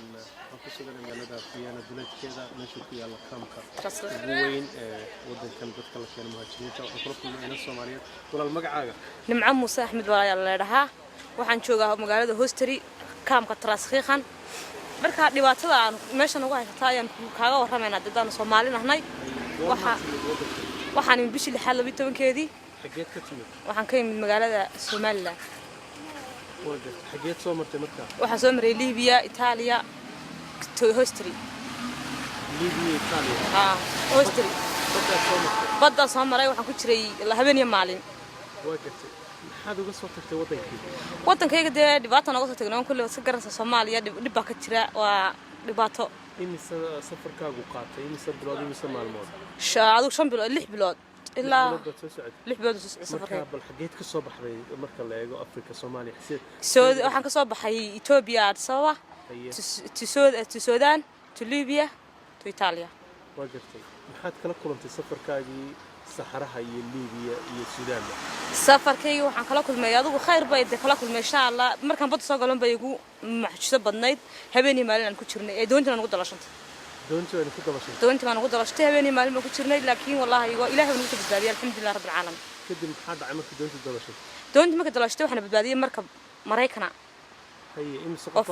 waxaan ku sugan magaalada Fiyaana duleedkeeda meesha ku yaala kaamka ugu weyn wadankan dadka la keeno muhaajiriinta oo kala kulmayna Soomaaliyeed walaal magacaaga Nimco Muuse Axmed walaal leedahay waxaan joogaa magaalada Hosteri kaamka Traaskhiiqan marka dhibaatada aan meeshan ugu haysta ayaan kaaga warramaynaa dadaan Soomaali nahnay waxaan bishii 12keedii xageed ka timid waxaan ka yimid magaalada Soomaaliland xageed soo martay markaa waxaan soo maray Liibiya Itaaliya Hosteri Liibiya Itaaliya Hosteri badda soo maray waxaan ku jiray habeen iyo maalin maxaad uga soo tagtay wadankayga dee dhibaato naga soo tagnay kulli si garanaysa Soomaaliya dhib baa ka jira waa dhibaato imisa safarkaagu qaatay imisa bilood imisa maalmood shaadu 5 bilood 6 bilood ilaa 6 bilood safarka bal xageed ka soo baxday marka la eego Afrika Soomaaliya waxaan ka soo baxay Ethiopia Addis to Sudan to Libya to Italia maxaad kala kulantay safarkaagii saxaraha iyo Liibiya iyo Suudaan safarkayga waxaan kala kulmay adigu khayr bay kala kulmay insha Allah markaan bad soo galan bay igu maxsuuso badnayd habeenii maalin aan ku jirnay ee doonta aan ugu dalashantay doonta aan ugu dalashtay habeenii maalin aan ku jirnay laakiin wallahi ilaahay uu nagu badbaadiyay alxamdulillah rabbil caalamiin kadib maxaa dhacay markii doonta markii dalashtay waxaan badbaadiyay markab Mareykana imisa qof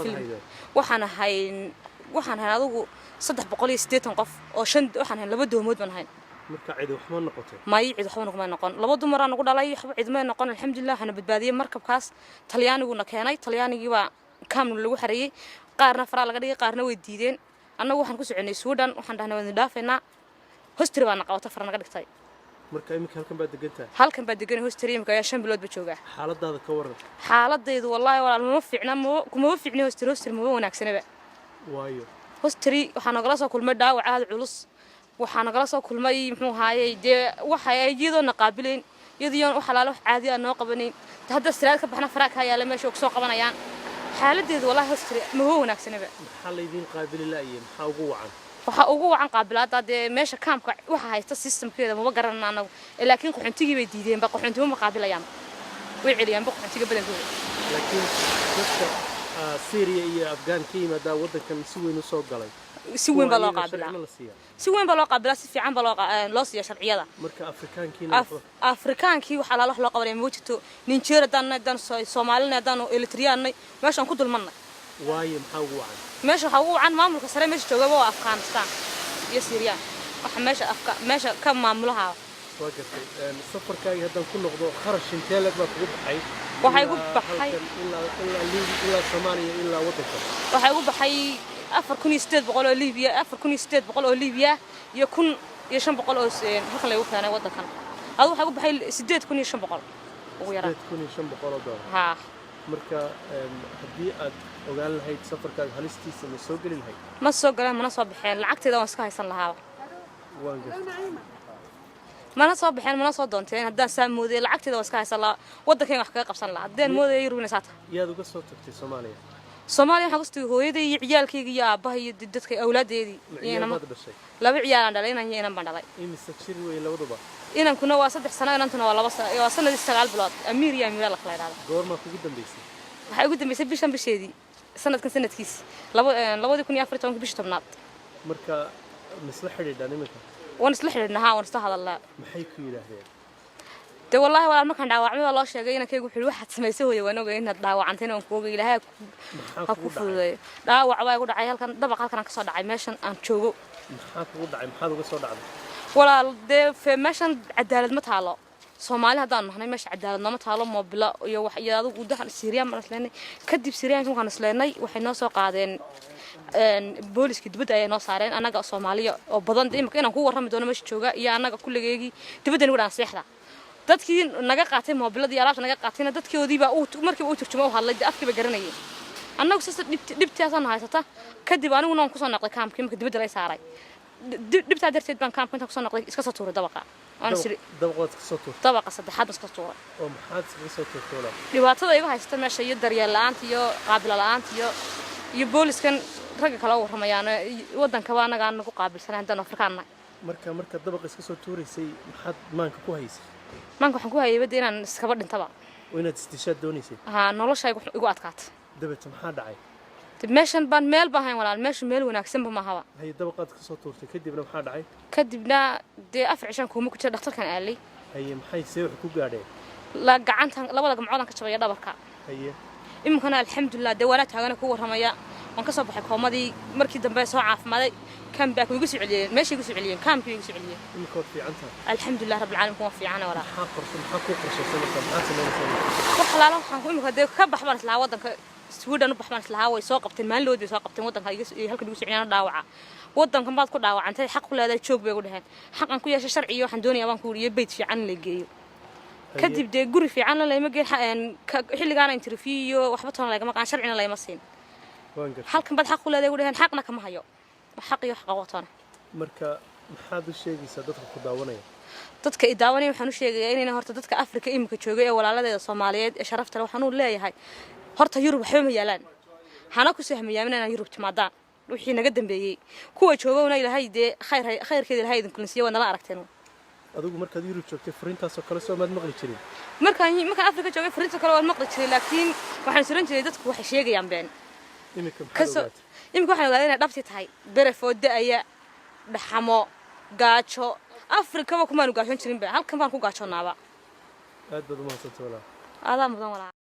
waxaan ahay adigu 380 qof oo waxaan ahay laba doomood baan ahay marka cid wax ma noqotay may cid wax ma noqon laba dumar aan ugu dhalay waxba cid ma noqon alxamdulillah waxaan badbaadiyay markabkaas Talyaaniguna keenay Talyaanigii waa kaamnu lagu xareeyay qaarna fara laga dhigay qaarna way diideen annagu waxaan ku soconay Suudaan waxaan dhahnay waan dhaafayna Hosteri baan qabata fara naga dhigtay marka imika halkan baad degan Hosteri imika ayaa 5 bilood ba jooga xaaladaada ka waran xaaladaydu wallahi walaal ma fiicna kuma fiicni Hosteri ma wanaagsanaba waayo Hosteri waxaan nagala soo kulmay dhaawac aad culus waxaan nagala soo kulmay muxuu haayay dee waxa ay iyadoo naqaabileen iyadoo wax xalaalo caadi ah noo qabanay hadda siraad ka baxna faraak ayaa la meesha soo qabanayaan xaaladeedu wallahi Hosteri ma wanaagsanaba maxaa la idin qaabili laayeen waxa ugu wacan qaabilaada dee meesha kaamka waxa haysta systemkeeda ma garanayna anagu laakiin qaxoontigii bay diideen ba qaxoontigu ma qaabilayaan way celiyaan ba qaxoontiga badankooda laakiin dadka Syria iyo Afghan kiimada wadankan si weyn u soo galay si weyn baa loo qaabilaa si weyn baa loo qaabilaa si fiican baa loo siiyaa sharciyada marka Afrikaankii waxa la loo qabanay ma jirto Nigeria dan Soomaaliland dan Eritreanay meeshan ku dulmanay waayo maxaa ugu wacan meesha waxa ugu wacan maamulka sare meesha jooga waa Afghanistan iyo Syria waxa meesha ka maamulaha safarkaaga hadan ku noqdo kharash intee lag baa kugu baxay waxay ugu baxay ilaa Soomaaliya ilaa wadanka waxay ugu baxay 4800 oo Liibiya 4800 oo Liibiya iyo 1500 oo halkan lagu keenay wadankan adu waxa ugu baxay 8500 ugu yaraan 8500 dollar marka hadii aad ogaan lahayd safarkaaga halistiisa ma soo gali lahayd ma soo galaan mana soo baxeen lacagteeda waan iska haysan lahaa mana soo baxeen mana soo doonteen haddaan saamooday lacagteeda waan iska haysan lahaa wadankayga wax kaga qabsan lahaa hadeen mooday ruunaysata yaad uga soo tagtay Soomaaliya waxaan ku tagay hooyaday iyo ciyaalkayga iyo aabaha iyo dadka awlaadeedii laba ciyaal aan dhalay inaan baan dhalay imisa jir way labaduba inankuna waa 3 sano inantuna waa 2 sano waa sanadii 9 bilood Amiir iyo Amiira la kala yiraahdo goorma kugu dambeysay waxay ugu dambeysay bisheedii sanadkiis 2014 bishii tobnaad marka misla xiriirdan imika waan isla xiriirnaa waan isla hadalnaa maxay ku yiraahdeen de wallahi walaal markaan dhaawacmada loo sheegay inankaygu wuxuu waxaad samaysay hooyo waan ogahay inaad dhaawacantay aan ku ogahay ilaahay ha ku fududeeyo dhaawac baa igu dhacay halkan halkan ka soo dhacay meeshan aan joogo maxaa kugu dhacay maxaad uga soo dhacday walaal de meeshan cadaalad ma taalo Soomaali hadaan nahnay meesha cadaalad ma taalo moobila iyo wax iyo adigu dahan Syria ma isleenay kadib Syria waxaan isleenay waxay noo soo qaadeen booliska dibadda ay noo saareen anaga Soomaaliya oo badan imika inaan ku warrami doono meesha jooga iyo anaga kulligeeygi dibadda nagu dhaan seexda dadkii naga qaatay moobilada iyo alaabta naga qaatayna dadkoodii baa markii uu turjumo u hadlay afkiiba garanayay annagu sida dhibtaasan haysata kadib aniguna aan ku soo noqday kaamkii markii dibadda la saaray dhibtaa darteed baan kaamka inta ku soo noqday iska soo tuuray dabaqa aan siri dabaqad ka soo tuuray dabaqa saddexaad iska tuuray oo maxaad iska soo tuuray dhibaatada iga haysta meesha iyo daryeel la'aanta iyo qaabil la'aanta iyo booliskan rag kala warramayaan wadanka baa anaga aan ku qaabilsanay haddana Afrikaanna marka dabaqa iska soo tuuraysay maxaad maanka ku haysay maanka waxaan ku hayay bad inaan iskaba dhintaba oo inaad istishaad doonaysay noloshaygu igu adkaatay dabta maxaa dhacay meeshan baan meel baahayn walaal meesha meel wanaagsan ba ma haba hay dabaqaad ka soo tuurtay kadibna maxaa dhacay kadibna dee afar cishan kuma ku jira dhakhtarkan aalay hay maxay see wax ku gaadheen la gacantan labada gacmood ka jabay dhabarka hay imkana alxamdulillah dee wala taagana ku waramaya waan ka soo baxay koomadii markii dambe soo caafimaaday kan baa ku igu soo celiyeen meeshii igu soo celiyeen kaamkii igu soo celiyeen imkood fiicantaa alxamdulillah rabbil caalamiin waa fiicana walaal maxaa ku qorshaysan maxaa sameynaysaa wax laala waxaan ku imka dee ka baxbaan isla wadanka Sweden u baxmaan isla way soo qabteen maalin soo qabteen wadanka halka igu soo celiyeen dhaawaca wadankan baad ku dhaawacantay xaq ku leedahay joog bay ugu dhahan xaqan ku yeeshay sharci iyo waxaan doonayaa waan ku wariyo bayt fiican la geeyo kadib dee guri fiican la leeyma geen xilligaan interview iyo waxba toona laga maqaan sharcina leeyma siin halkan baad xaq ku leedahay ugu dhahan xaqna kama hayo xaq iyo xaq watoona marka maxaad u sheegaysaa dadka ku daawanaya dadka i daawanaya waxaan u sheegayaa inay horta dadka Afrika imika joogay ee walaaladeeda Soomaaliyeed ee sharafta leh waxaan u leeyahay horta Yurub waxba ma yaalaan hana ku sahmayaan inaan Yurub timaadaan wixii naga dambeeyay kuwa joogowna Ilaahay dee khayrkeeda Ilaahay idin kulisiyo wada la aragteen adigu markaad Yurub joogtay fariintaas oo kale soo maad maqli jirin markaan Afrika joogay fariinta kale waan maqli jiray laakiin waxaan suran jiray dadku waxay sheegayaan been imika waxaan ogaaday inay dhabti tahay berefooda aya dhaxamo gaajo Afrika ma kuma gaajoon jirin ba halkan baan ku gaajoonaaba aad baad u mahadsantahay adaa mudan walaal